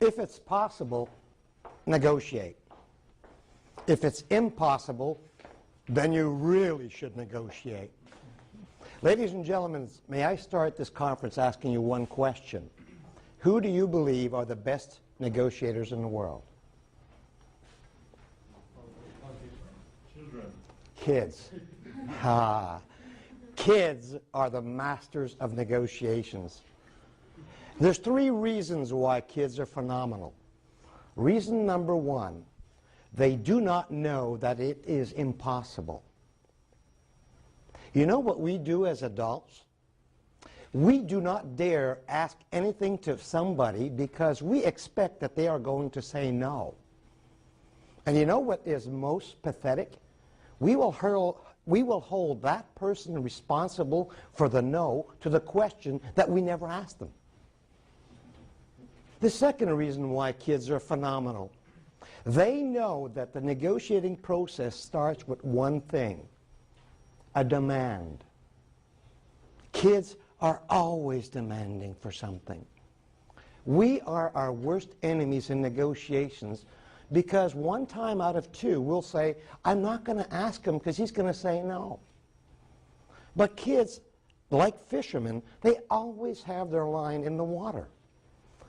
If it's possible, negotiate. If it's impossible, then you really should negotiate. Ladies and gentlemen, may I start this conference asking you one question? Who do you believe are the best negotiators in the world? Children. Kids. Kids are the masters of negotiations. There's 3 reasons why kids are phenomenal. Reason number 1, they do not know that it is impossible. You know what we do as adults? We do not dare ask anything to somebody because we expect that they are going to say no. And you know what is most pathetic? We will hold that person responsible for the no to the question that we never asked them. The second reason why kids are phenomenal, they know that the negotiating process starts with one thing, a demand. Kids are always demanding for something. We are our worst enemies in negotiations because 1 time out of 2 we'll say, I'm not going to ask him because he's going to say no. But kids, like fishermen, they always have their line in the water.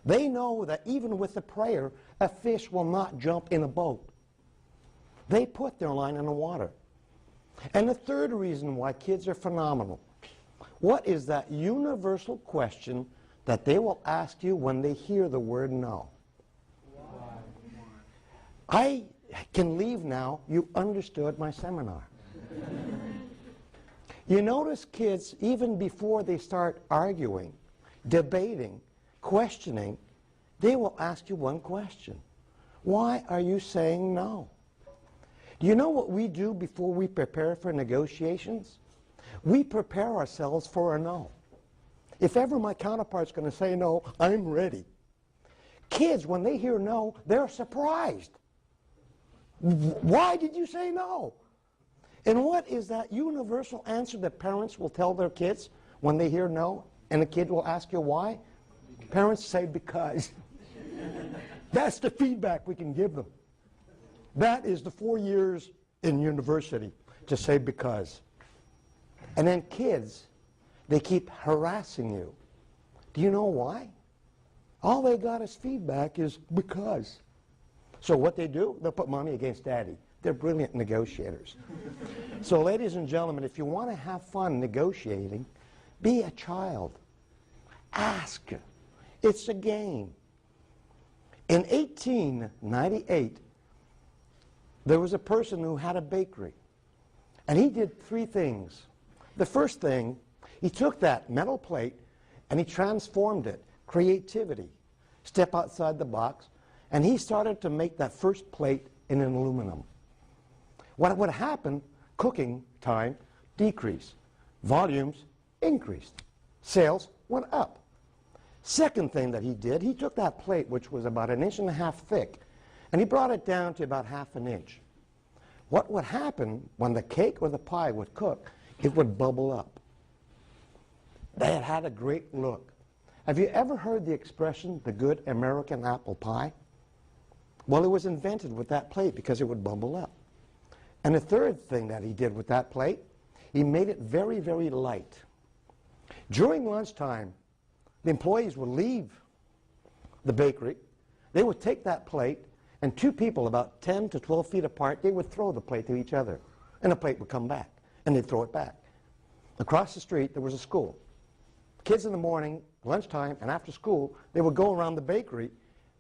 They know that even with a prayer, a fish will not jump in a boat. They put their line in the water. And the third reason why kids are phenomenal, what is that universal question that they will ask you when they hear the word no? Why? I can leave now. You understood my seminar. You notice kids, even before they start arguing, debating, questioning, they will ask you one question. Why are you saying no? Do you know what we do before we prepare for negotiations? We prepare ourselves for a no. If ever my counterpart's going to say no, I'm ready. Kids, when they hear no, they're surprised. Why did you say no? And what is that universal answer that parents will tell their kids when they hear no, and the kid will ask you why? Parents say because. That's the feedback we can give them. That is the 4 years in university to say because. And then kids, they keep harassing you. Do you know why? All they got as feedback is because. So what they do, they'll put mommy against daddy. They're brilliant negotiators. So ladies and gentlemen, if you want to have fun negotiating, be a child. Ask. It's a game. In 1898, there was a person who had a bakery. And he did 3 things. The first thing, he took that metal plate and he transformed it. Creativity. Step outside the box. And he started to make that first plate in an aluminum. What would happen, cooking time decreased. Volumes increased. Sales went up. Second thing that he did, he took that plate, which was about 1.5 inches thick, and he brought it down to about 1/2 inch. What would happen when the cake or the pie would cook, it would bubble up. They had a great look. Have you ever heard the expression, the good American apple pie? Well, it was invented with that plate because it would bubble up. And the third thing that he did with that plate, he made it very, very light. During lunchtime, the employees would leave the bakery. They would take that plate, and 2 people about 10 to 12 feet apart, they would throw the plate to each other. And the plate would come back, and they'd throw it back. Across the street, there was a school. Kids in the morning, lunchtime, and after school, they would go around the bakery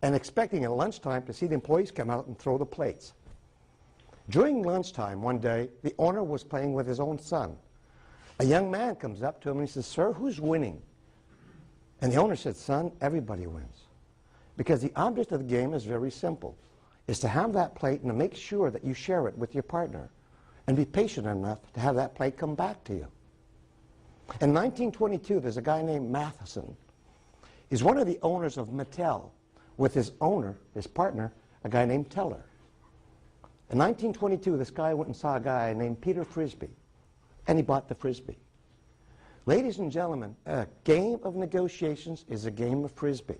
and expecting at lunchtime to see the employees come out and throw the plates. During lunchtime one day, the owner was playing with his own son. A young man comes up to him and he says, "Sir, who's winning?" And the owner said, "Son, everybody wins." Because the object of the game is very simple. Is to have that plate and to make sure that you share it with your partner. And be patient enough to have that plate come back to you. In 1922, there's a guy named Matheson. He's one of the owners of Mattel, with his owner, his partner, a guy named Teller. In 1922, this guy went and saw a guy named Peter Frisbee, and he bought the Frisbee. Ladies and gentlemen, a game of negotiations is a game of Frisbee.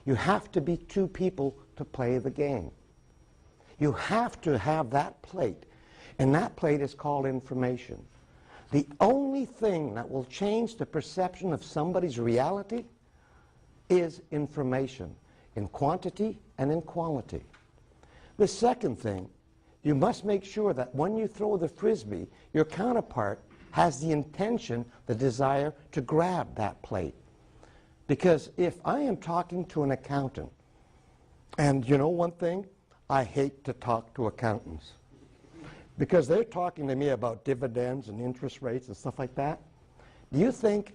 You have to be two people to play the game. You have to have that plate, and that plate is called information. The only thing that will change the perception of somebody's reality is information, in quantity and in quality. The second thing, you must make sure that when you throw the frisbee, your counterpart has the intention, the desire to grab that plate. Because if I am talking to an accountant, and you know one thing, I hate to talk to accountants because they're talking to me about dividends and interest rates and stuff like that. Do you think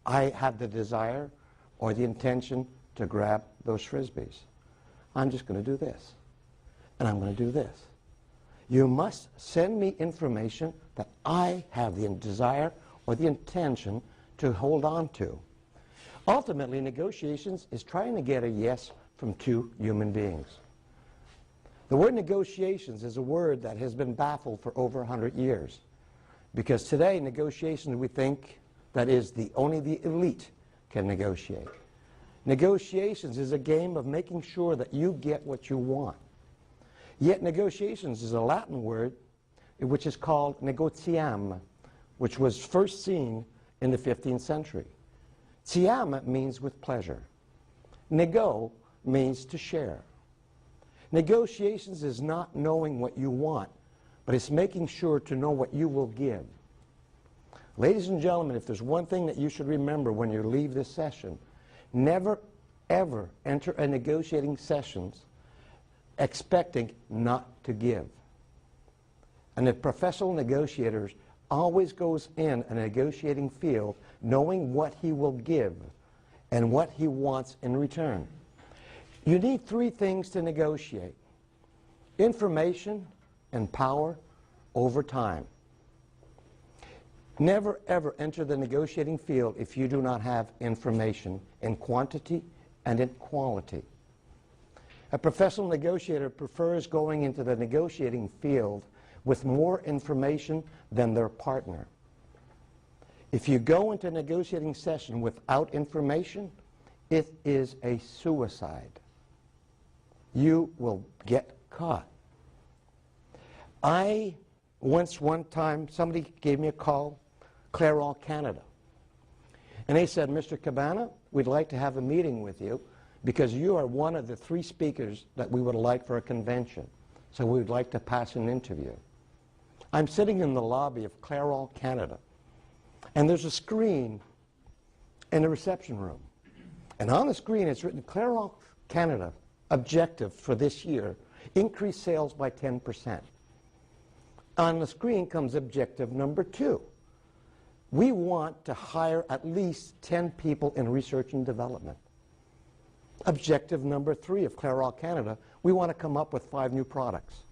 I have the desire or the intention to grab those frisbees? I'm just going to do this, and I'm going to do this. You must send me information that I have the desire or the intention to hold on to. Ultimately, negotiations is trying to get a yes from two human beings. The word negotiations is a word that has been baffled for over 100 years. Because today, negotiations, we think that is only the elite can negotiate. Negotiations is a game of making sure that you get what you want. Yet negotiations is a Latin word which is called negotiam, which was first seen in the 15th century. Ciam means with pleasure. Nego means to share. Negotiations is not knowing what you want, but it's making sure to know what you will give. Ladies and gentlemen, if there's one thing that you should remember when you leave this session, never, ever enter a negotiating sessions expecting not to give. And a professional negotiator always goes in a negotiating field knowing what he will give and what he wants in return. You need three things to negotiate: information and power over time. Never ever enter the negotiating field if you do not have information in quantity and in quality. A professional negotiator prefers going into the negotiating field with more information than their partner. If you go into a negotiating session without information, it is a suicide. You will get caught. One time, somebody gave me a call, Clairol, Canada. And they said, Mr. Cabana, we'd like to have a meeting with you because you are one of the 3 speakers that we would like for a convention. So we would like to pass an interview. I'm sitting in the lobby of Clairol, Canada, and there's a screen in the reception room. And on the screen it's written, Clairol, Canada, objective for this year, increase sales by 10%. On the screen comes objective number 2. We want to hire at least 10 people in research and development. Objective number 3 of Clairol, Canada, we want to come up with 5 new products.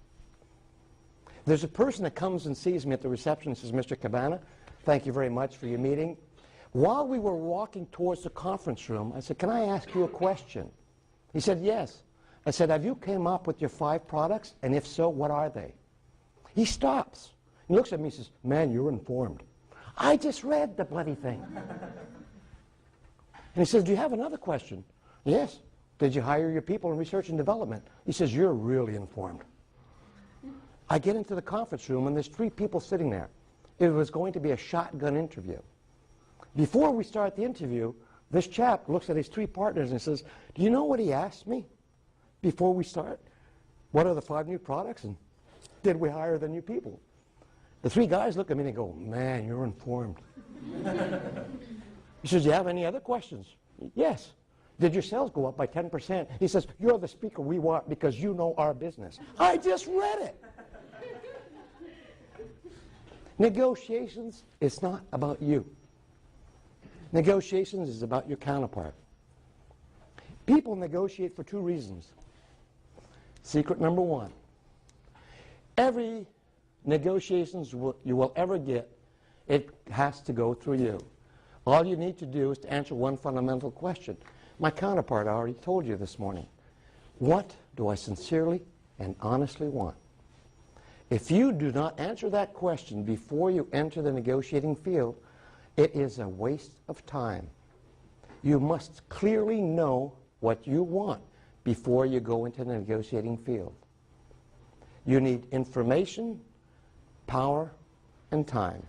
There's a person that comes and sees me at the reception and says, Mr. Cabana, thank you very much for your meeting. While we were walking towards the conference room, I said, can I ask you a question? He said, yes. I said, have you come up with your 5 products? And if so, what are they? He stops. He looks at me and says, man, you're informed. I just read the bloody thing. And he says, do you have another question? Yes. Did you hire your people in research and development? He says, you're really informed. I get into the conference room and there's 3 people sitting there. It was going to be a shotgun interview. Before we start the interview, this chap looks at his 3 partners and says, do you know what he asked me before we start? What are the 5 new products and did we hire the new people? The 3 guys look at me and they go, man, you're informed. He says, do you have any other questions? Yes. Did your sales go up by 10%? He says, you're the speaker we want because you know our business. I just read it. Negotiations is not about you. Negotiations is about your counterpart. People negotiate for 2 reasons. Secret number 1. Every negotiations you will ever get, it has to go through you. All you need to do is to answer one fundamental question. My counterpart already told you this morning. What do I sincerely and honestly want? If you do not answer that question before you enter the negotiating field, it is a waste of time. You must clearly know what you want before you go into the negotiating field. You need information, power, and time.